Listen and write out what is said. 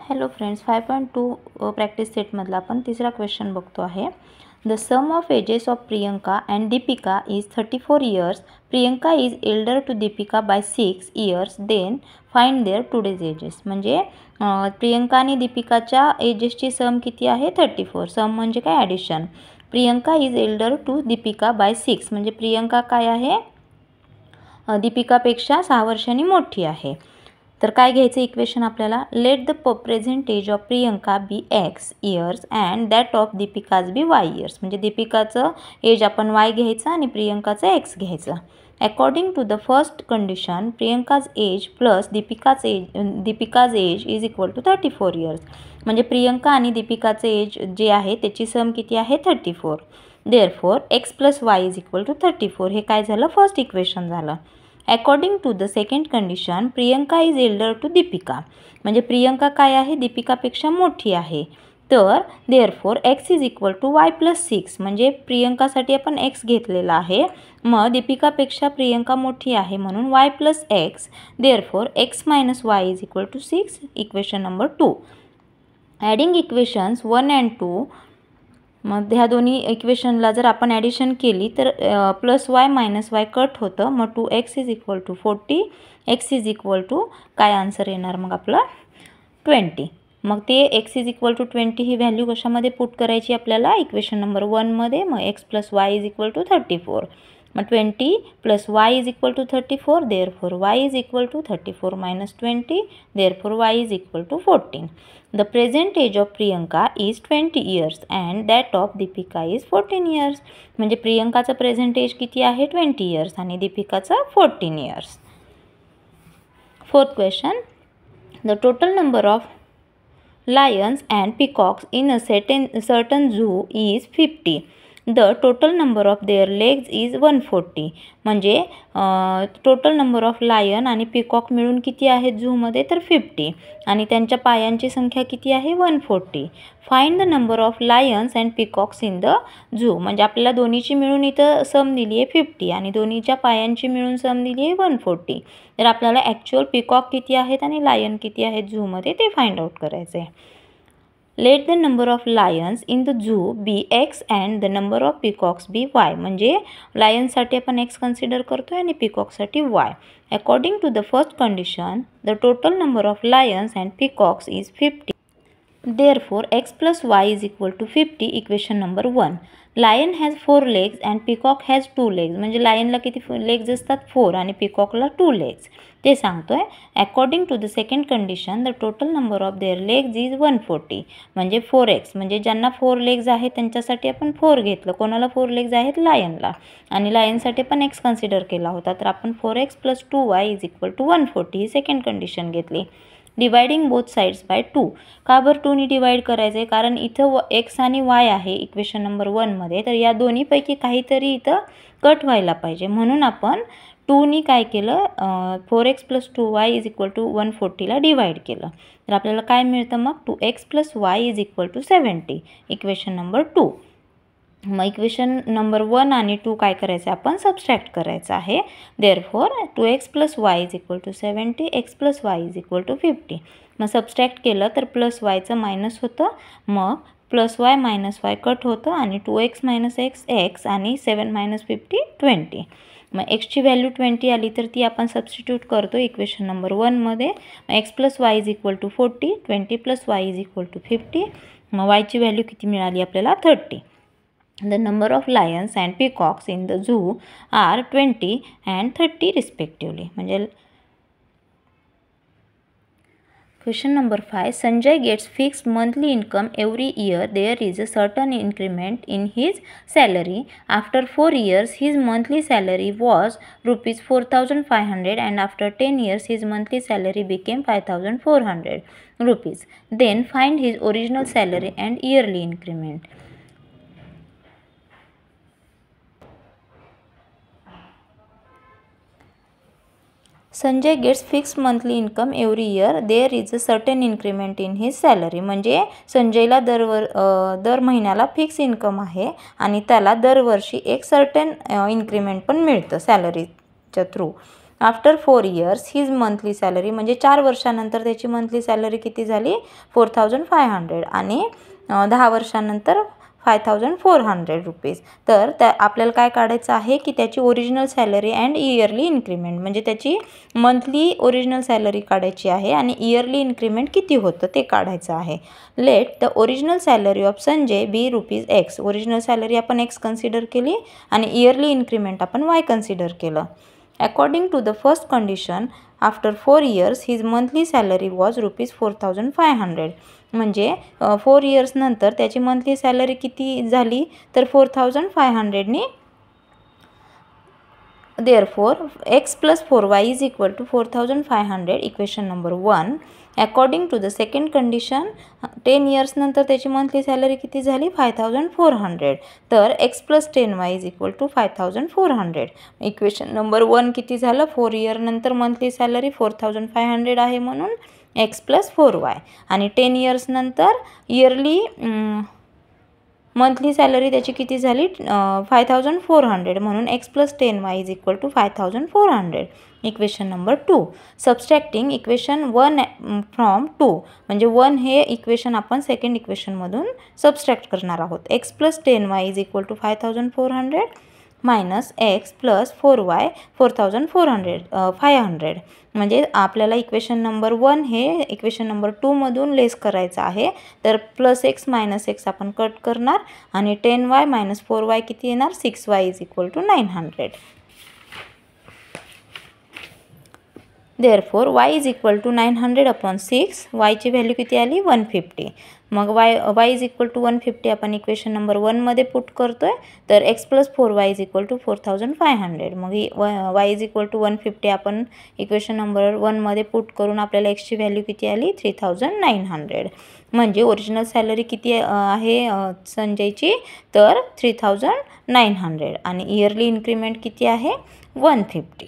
Hello friends, 5.2 practice सेटमधला आपण तिसरा question बघतो आहे. The sum of ages of Priyanka and Deepika is 34 years. Priyanka is elder to Deepika by 6 years. Then find their today's ages. म्हणजे प्रियंका आणि दीपिकाच्या एजेसची सम किती आहे? 34. सम म्हणजे काय? Addition. Priyanka is elder to Deepika by 6 म्हणजे प्रियंका काय आहे? दीपिकापेक्षा 6 वर्षांनी मोठी आहे. तर काय घ्यायचं इक्वेशन आपल्याला? Let the present age of Priyanka be x years and that of Deepika's be y years. म्हणजे दीपिकाचं एज आपण वाय घ्यायचं आणि प्रियंकाचं एक्स घ्यायचं. According to the first condition, Priyanka's age plus Deepika's age is equal to 34 years. म्हणजे प्रियंका आणि दीपिकाचं एज जे आहे त्याची सम किती आहे? 34. Therefore x plus y is equal to 34. हे काय झालं? फर्स्ट इक्वेशन झालं. According to the second condition, Priyanka is elder to Deepika. म्हणजे प्रियंका काय आहे? दीपिकापेक्षा मोठी आहे. तर therefore x is equal to y plus 6. म्हणजे प्रियंकासाठी आपण एक्स घेतलेला आहे. मग दीपिकापेक्षा प्रियंका मोठी आहे म्हणून y plus x. Therefore x minus y is equal to 6. Equation number 2. Adding equations 1 and 2. मग ह्या दोन्ही इक्वेशनला जर आपण ॲडिशन केली तर plus y minus y cut होतं. मग 2x is equal to 40. X is equal to काय आन्सर येणार मग आपलं? 20. मग ते एक्स इज इक्वल टू 20 ही व्हॅल्यू कशामध्ये पुट करायची आपल्याला? इक्वेशन नंबर 1मध्ये. मग x plus y is equal to 34. मग 20 plus y is equal to 34. Therefore y is equal to 34 minus 20. Therefore y is equal to 14. The present age of Priyanka is 20 years and that of Deepika is 14 years. म्हणजे प्रियंकाचं present age किती आहे? 20 years आणि दीपिकाचं 14 years. Fourth question. The total number of lions and peacocks in a certain zoo is 50. The total number of their legs is 140. म्हणजे total number of lion आणि peacock मिळून किती आहेत झूमध्ये? तर 50. आणि त्यांच्या पायांची संख्या किती आहे? 140. Find the number of lions and peacocks in the zoo. म्हणजे आपल्याला दोन्हीची मिळून इथं सम दिली आहे 50 आणि दोन्हीच्या पायांची मिळून सम दिली आहे 140. तर आपल्याला ॲक्च्युअल पिकॉक किती आहेत आणि लायन किती आहेत झूमध्ये ते फाइंड आउट करायचं आहे. Let the number of lions in the zoo be x and the number of peacocks be y. म्हणजे लायन्ससाठी आपण एक्स कन्सिडर करतो आहे आणि पिकॉकसाठी y. According to the first condition, the total number of lions and peacocks is 50. Therefore x plus y is equal to 50. Equation number 1. Lion has 4 legs and peacock has 2 legs. म्हणजे लायनला किती legs असतात? 4 आणि पिकॉकला 2 legs ते सांगतो आहे. According to the second condition, the total number of their legs is 140. म्हणजे 4x. म्हणजे ज्यांना 4 लेग्स आहेत त्यांच्यासाठी आपण 4 घेतलं. कोणाला 4 लेग्स आहेत? लायनला. आणि लायनसाठी पण एक्स कन्सिडर केला होता. तर आपण 4x plus 2y is equal to 140 ही सेकंड कंडिशन घेतली. Dividing both sides by 2. का बरं 2नी डिवाइड करायचं आहे? कारण इथं एक्स आणि वाय आहे इक्वेशन नंबर 1मध्ये. तर या दोन्हीपैकी काहीतरी इथं कट व्हायला पाहिजे म्हणून आपण 2नी काय केलं? 4x plus 2y is equal to 140ला डिवाइड केलं. तर आपल्याला काय मिळतं मग? 2x plus y is equal to 70. Equation number 2. मग इक्वेशन नंबर 1 आणि 2 काय करायचं? आपण सबस्ट्रॅक्ट करायचं आहे. Therefore 2x plus y is equal to 70. X plus y is equal to 50. मग सबस्ट्रॅक्ट केलं तर प्लस वायचं मायनस होतं. मग plus y minus y cut होतं आणि 2x मायनस एक्स एक्स आणि 7 मायनस 50 20. मग एक्सची व्हॅल्यू 20 आली तर ती आपण सबस्टिट्यूट करतो इक्वेशन नंबर 1मध्ये. X plus y is equal to 40. 20 plus y is equal to 50. मग वायची व्हॅल्यू किती मिळाली आपल्याला? 30. The number of lions and peacocks in the zoo are 20 and 30 respectively. म्हणजे question number 5. Sanjay gets fixed monthly income every year. There is a certain increment in his salary. After 4 years, his monthly salary was rupees 4,500 and after 10 years, his monthly salary became 5,400 rupees. Then find his original salary and yearly increment. Sanjay gets fixed monthly income every year. There is a certain increment in his salary. म्हणजे संजयला दर महिन्याला fix income आहे आणि त्याला दरवर्षी एक certain increment पण मिळतं सॅलरीच्या through. After 4 years his monthly salary, म्हणजे 4 वर्षानंतर त्याची मंथली सॅलरी किती झाली 4500 आणि 10 वर्षानंतर 5400 रुपीज. तर आपल्याला काय काढायचं आहे की त्याची original salary and yearly increment, म्हणजे त्याची मंथली ओरिजिनल सॅलरी काढायची आहे आणि इयरली इन्क्रीमेंट किती होतं ते काढायचं आहे. Let the original salary of Sanjay be ₹X. Original salary आपण X कन्सिडर केली आणि इयरली इन्क्रीमेंट आपण Y कन्सिडर केलं. According to the first condition after 4 years his monthly salary was ₹4500. म्हणजे 4 इयर्स नंतर त्याची मंथली सॅलरी किती झाली तर 4500नी. Therefore, x plus 4y is equal to 4500, equation number 1. According to the second condition, 10 years नंतर त्याची monthly salary किती झाली 5400. तर x plus 10y is equal to 5400. Equation number 1 किती झालं 4 इयर नंतर मंथली सॅलरी 4500 आहे म्हणून x plus 4y आणि 10 इयर्स नंतर इयरली मंथली सॅलरी त्याची किती झाली 5400 म्हणून x plus 10y is equal to 5400. Equation number 2. Subtracting equation 1 from 2, म्हणजे 1 हे इक्वेशन आपण सेकंड इक्वेशनमधून सबस्ट्रॅक्ट करणार आहोत. x plus 10y is equal to 5400 minus x plus 4y 500. म्हणजे आपल्याला इक्वेशन नंबर 1 हे इक्वेशन नंबर 2 मधून लेस करायचं आहे. तर प्लस x मायनस x आपण कट करणार आणि 10y मायनस 4y किती येणार 6y is equal to 900. Therefore, y is equal to 900 upon 6. y ची व्हॅल्यू किती आली 150. मग y is equal to 150 आपण इक्वेशन नंबर 1 मध्ये पुट करतोय. तर x plus 4y is equal to 4500. मग y is equal to 150 आपण इक्वेशन नंबर 1 मध्ये पुट करून आपल्याला x ची व्हॅल्यू किती आली 3900. म्हणजे ओरिजिनल सॅलरी किती आहे संजयची तर 3900 आणि इयरली इन्क्रीमेंट किती आहे 150.